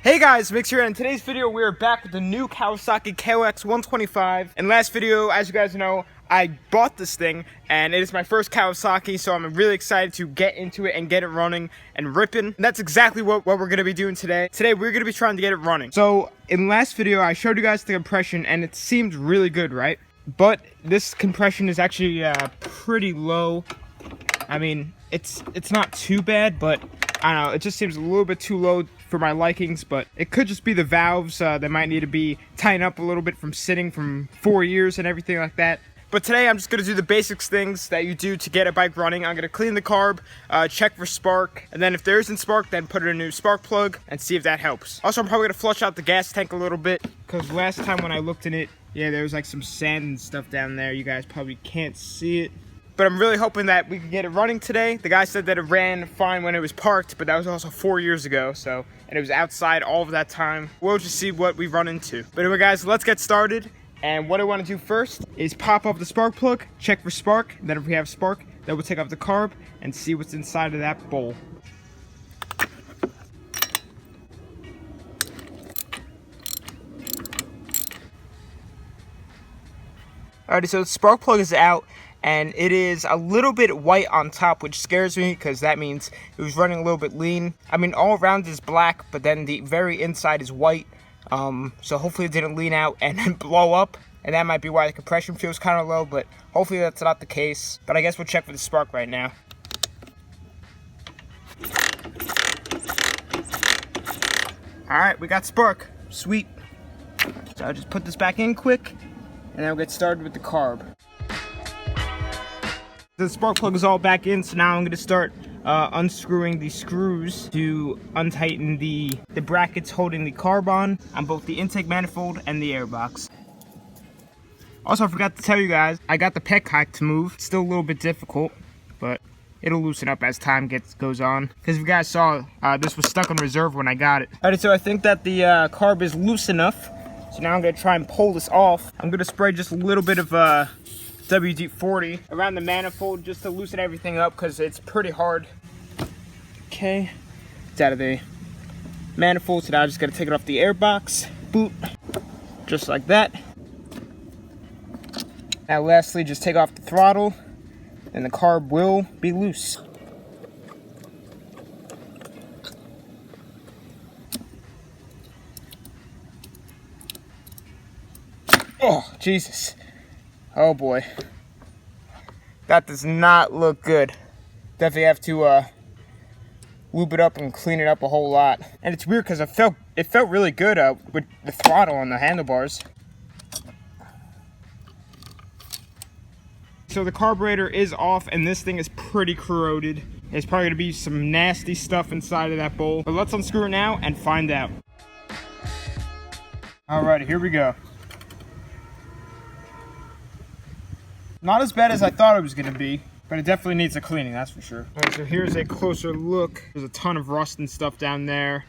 Hey guys, Mix here, and in today's video we are back with the new Kawasaki KOX 125. In last video, as you guys know, I bought this thing, and it is my first Kawasaki, so I'm really excited to get into it and get it running and ripping. And that's exactly what we're going to be doing today. Today we're going to be trying to get it running. So in last video, I showed you guys the compression, and it seemed really good, right? But this compression is actually pretty low. I mean, it's not too bad, but I don't know, it just seems a little bit too low for my likings, but it could just be the valves that might need to be tightened up a little bit from sitting from 4 years and everything like that. But today I'm just going to do the basics things that you do to get a bike running. I'm going to clean the carb, check for spark, and then if there isn't spark, then put in a new spark plug and see if that helps. Also, I'm probably going to flush out the gas tank a little bit, because last time when I looked in it, yeah, there was like some sand and stuff down there. You guys probably can't see it. But I'm really hoping that we can get it running today. The guy said that it ran fine when it was parked, but that was also 4 years ago, so, and it was outside all of that time. We'll just see what we run into. But anyway guys, let's get started. And what I want to do first is pop up the spark plug, check for spark, and then if we have spark, then we'll take off the carb and see what's inside of that bowl. Alrighty, so the spark plug is out, and it is a little bit white on top, which scares me because that means it was running a little bit lean. I mean, all around is black, but then the very inside is white. So hopefully it didn't lean out and then blow up, and that might be why the compression feels kind of low, but hopefully that's not the case. But I guess we'll check for the spark right now. Alright, we got spark. Sweet. So I'll just put this back in quick, and then we'll get started with the carb. The spark plug is all back in, so now I'm going to start unscrewing the screws to untighten the brackets holding the carb on both the intake manifold and the airbox. Also, I forgot to tell you guys, I got the petcock to move. It's still a little bit difficult, but it'll loosen up as time goes on. Because if you guys saw, this was stuck on reserve when I got it. Alright, so I think that the carb is loose enough. So now I'm going to try and pull this off. I'm going to spray just a little bit of WD-40 around the manifold just to loosen everything up because it's pretty hard. Okay, it's out of the manifold, so now I'm just gonna take it off the airbox. Boop, just like that. Now lastly, just take off the throttle and the carb will be loose. Oh, Jesus. Oh boy, that does not look good. Definitely have to lube it up and clean it up a whole lot. And it's weird because it felt really good with the throttle on the handlebars. So the carburetor is off, and this thing is pretty corroded. There's probably gonna be some nasty stuff inside of that bowl. But let's unscrew it now and find out. Alright, here we go. Not as bad as I thought it was going to be, but it definitely needs a cleaning, that's for sure. Alright, so here's a closer look. There's a ton of rust and stuff down there.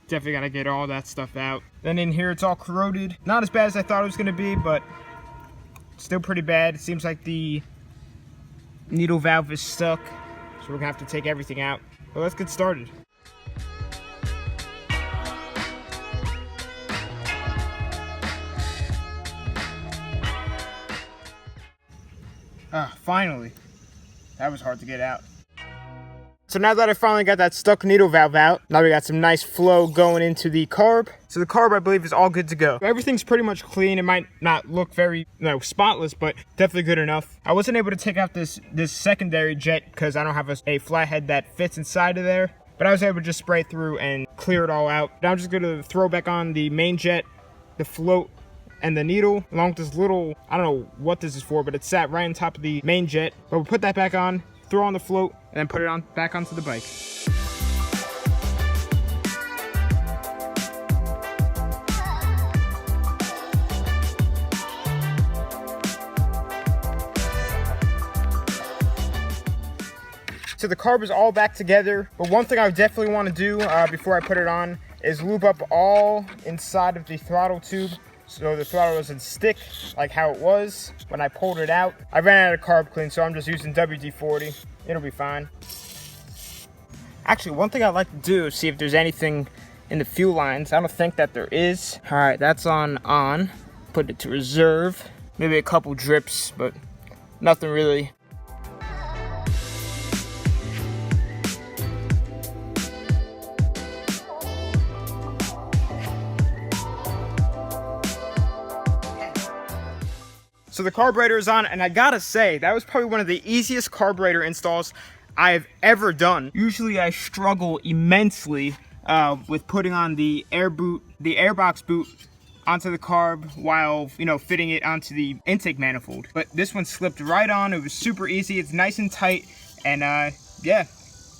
Definitely got to get all that stuff out. Then in here, it's all corroded. Not as bad as I thought it was going to be, but still pretty bad. It seems like the needle valve is stuck, so we're going to have to take everything out. But let's get started. Finally. That was hard to get out. So now that I finally got that stuck needle valve out, now we got some nice flow going into the carb. So the carb, I believe, is all good to go. Everything's pretty much clean. It might not look very, spotless, but definitely good enough. I wasn't able to take out this secondary jet because I don't have a flathead that fits inside of there. But I was able to just spray through and clear it all out. Now I'm just going to throw back on the main jet, the float, and the needle, along with this little, I don't know what this is for, but it sat right on top of the main jet. But we'll put that back on, throw on the float, and then put it back onto the bike. So the carb is all back together, but one thing I definitely want to do before I put it on is lube up all inside of the throttle tube so the throttle doesn't stick like how it was when I pulled it out. I ran out of carb clean, so I'm just using WD-40. It'll be fine. Actually, one thing I'd like to do is see if there's anything in the fuel lines. I don't think that there is. All right, that's on. Put it to reserve. Maybe a couple drips, but nothing really. So the carburetor is on, and I gotta say, that was probably one of the easiest carburetor installs I've ever done. Usually I struggle immensely with putting on the airbox boot onto the carb while, fitting it onto the intake manifold. But this one slipped right on. It was super easy. It's nice and tight, and yeah,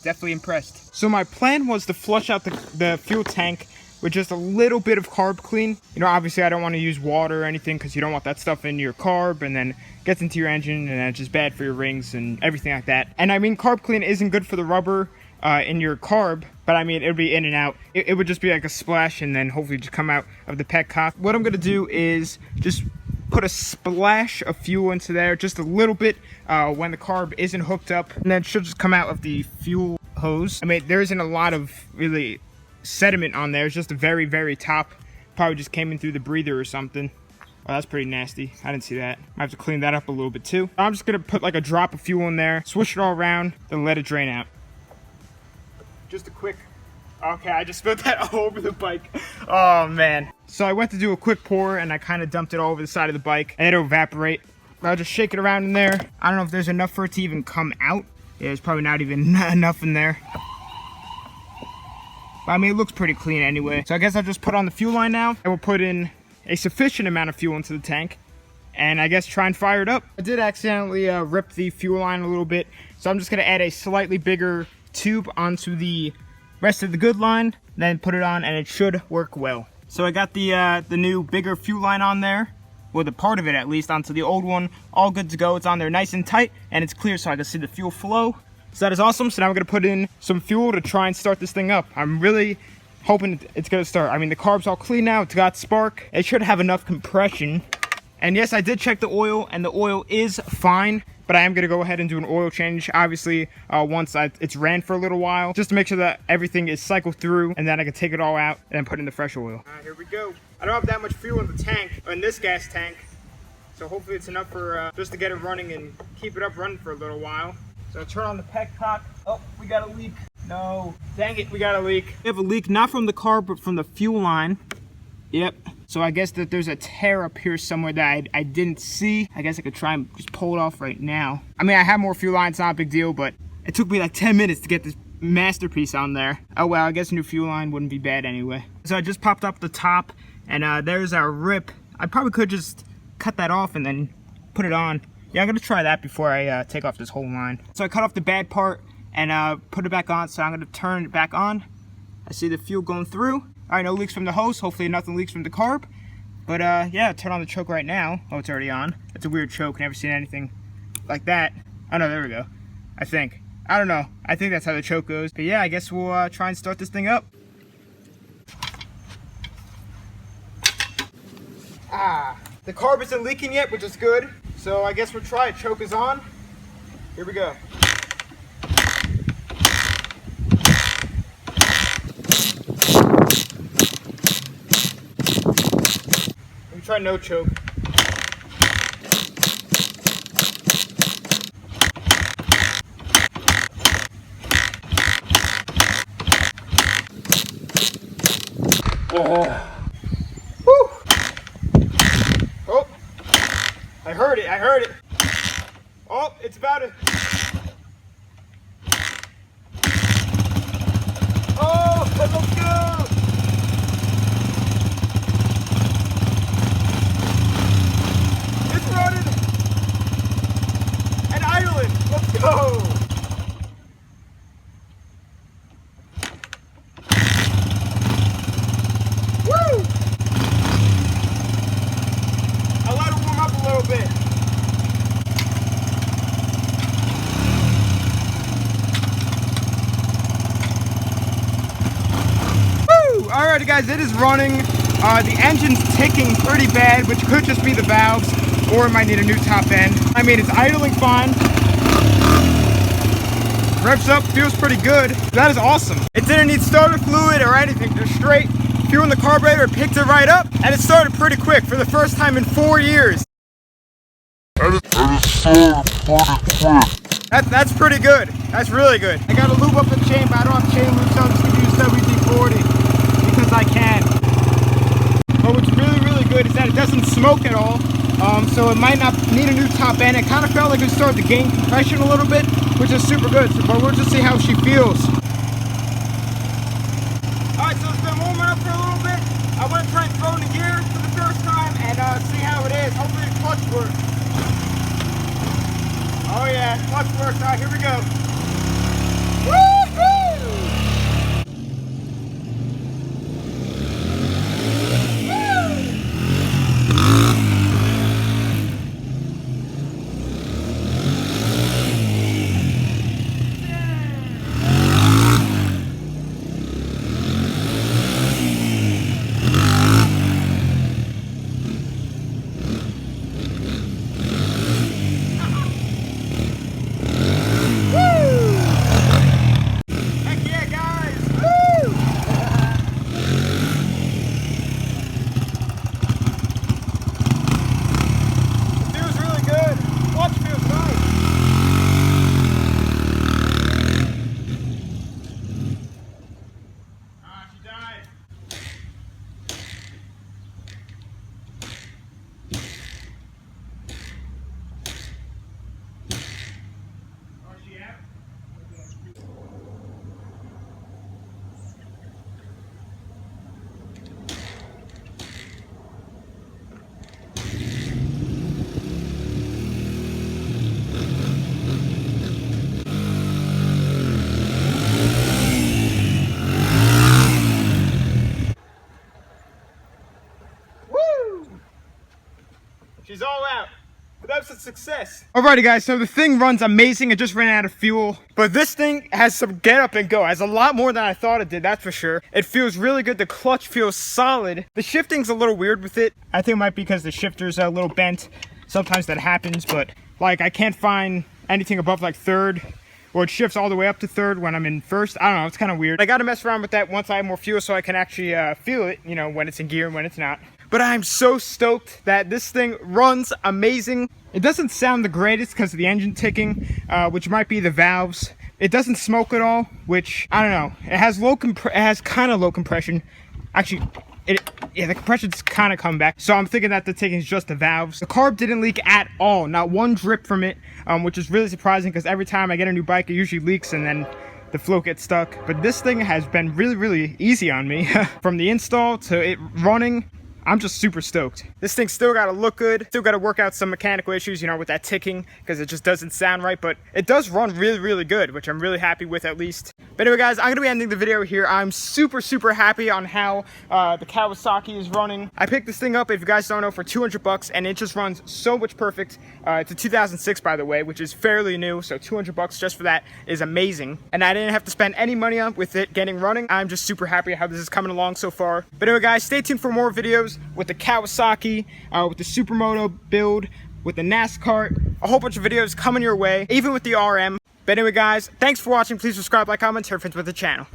definitely impressed. So my plan was to flush out the fuel tank with just a little bit of carb clean. Obviously I don't want to use water or anything because you don't want that stuff in your carb and then gets into your engine, and then it's just bad for your rings and everything like that. And I mean, carb clean isn't good for the rubber in your carb, but I mean, it would be in and out. It would just be like a splash and then hopefully just come out of the petcock. What I'm gonna do is just put a splash of fuel into there, just a little bit when the carb isn't hooked up, and then it should just come out of the fuel hose. I mean, there isn't a lot of really sediment on there. It's just the very, very top. Probably just came in through the breather or something. Oh, that's pretty nasty. I didn't see that. I have to clean that up a little bit too. I'm just gonna put like a drop of fuel in there, swish it all around, then let it drain out. Just a quick, okay, I just spilled that all over the bike. Oh man. So I went to do a quick pour and I kind of dumped it all over the side of the bike. And it'll evaporate. I'll just shake it around in there. I don't know if there's enough for it to even come out. Yeah, there's probably not even enough in there. But I mean, it looks pretty clean anyway. So I guess I'll just put on the fuel line now, and we'll put in a sufficient amount of fuel into the tank, and I guess try and fire it up. I did accidentally rip the fuel line a little bit, so I'm just gonna add a slightly bigger tube onto the rest of the good line, then put it on, and it should work well. So I got the new bigger fuel line on there, well, the part of it at least, onto the old one. All good to go. It's on there nice and tight, and it's clear so I can see the fuel flow. So that is awesome. So now we're gonna put in some fuel to try and start this thing up. I'm really hoping it's gonna start. I mean, the carb's all clean now. It's got spark. It should have enough compression. And yes, I did check the oil, and the oil is fine, but I am gonna go ahead and do an oil change, obviously, once it's ran for a little while, just to make sure that everything is cycled through, and then I can take it all out and then put in the fresh oil. All right, here we go. I don't have that much fuel in the tank, in this gas tank, so hopefully it's enough for just to get it running and keep it up running for a little while. So turn on the petcock. Oh, we got a leak. No, dang it, we got a leak. We have a leak, not from the carb, but from the fuel line. Yep. So I guess that there's a tear up here somewhere that I didn't see. I guess I could try and just pull it off right now. I mean, I have more fuel lines, not a big deal, but it took me like 10 minutes to get this masterpiece on there. Oh well, I guess a new fuel line wouldn't be bad anyway. So I just popped up the top, and there's our rip. I probably could just cut that off and then put it on. Yeah, I'm gonna try that before I take off this whole line. So I cut off the bad part and put it back on, so I'm gonna turn it back on. I see the fuel going through. All right, no leaks from the hose. Hopefully nothing leaks from the carb. But yeah, turn on the choke right now. Oh, it's already on. It's a weird choke. Never seen anything like that. Oh no, there we go. I think. I don't know. I think that's how the choke goes. But yeah, I guess we'll try and start this thing up. The carb isn't leaking yet, which is good. So I guess we'll try it. Choke is on. Here we go. Let me try no choke. Woo! Oh! I heard it, I heard it. Oh, it's about to. Oh, let's go! It's running and idling. Let's go! Woo! I'll let it warm up a little bit. Alrighty guys, it is running. The engine's ticking pretty bad, which could just be the valves, or it might need a new top end. I mean, it's idling fine. Revs up, feels pretty good. That is awesome. It didn't need starter fluid or anything, just straight fuel in the carburetor, picked it right up, and it started pretty quick for the first time in 4 years. That's pretty good. That's really good. I gotta lube up the chain, but I don't have chain lube, so I'm just gonna use WD-40 because I can. But what's really, really good is that it doesn't smoke at all. So it might not need a new top end. It kind of felt like it started to gain compression a little bit, which is super good. But we'll just see how she feels. Alright, so it's been warming up for a little bit. I want to try and throw in the gear for the first time and see how it is. Hopefully the clutch works. Oh yeah, clutch works. Alright, here we go. Woo-hoo! She's all out. But that's a success. Alrighty guys, so the thing runs amazing. It just ran out of fuel. But this thing has some get up and go. It has a lot more than I thought it did, that's for sure. It feels really good. The clutch feels solid. The shifting's a little weird with it. I think it might be because the shifter's a little bent. Sometimes that happens, but like I can't find anything above like third. Or it shifts all the way up to third when I'm in first. I don't know, it's kind of weird. I gotta mess around with that once I have more fuel so I can actually feel it, you know, when it's in gear and when it's not. But I'm so stoked that this thing runs amazing. It doesn't sound the greatest because of the engine ticking, which might be the valves. It doesn't smoke at all, which, I don't know. It has kind of low compression. Actually, yeah, the compression's kind of come back. So I'm thinking that the ticking is just the valves. The carb didn't leak at all. Not one drip from it, which is really surprising because every time I get a new bike, it usually leaks and then the float gets stuck. But this thing has been really, really easy on me. From the install to it running, I'm just super stoked. This thing still gotta look good. Still gotta work out some mechanical issues, you know, with that ticking, because it just doesn't sound right, but it does run really, really good, which I'm really happy with at least. But anyway guys, I'm gonna be ending the video here. I'm super, super happy on how the Kawasaki is running. I picked this thing up, if you guys don't know, for 200 bucks, and it just runs so much perfect. It's a 2006, by the way, which is fairly new, so 200 bucks just for that is amazing. And I didn't have to spend any money on with it getting running. I'm just super happy how this is coming along so far. But anyway guys, stay tuned for more videos with the Kawasaki, with the Supermoto build, with the NASCAR, a whole bunch of videos coming your way, even with the RM. But anyway guys, thanks for watching. Please subscribe, like, comment, share, friends with the channel.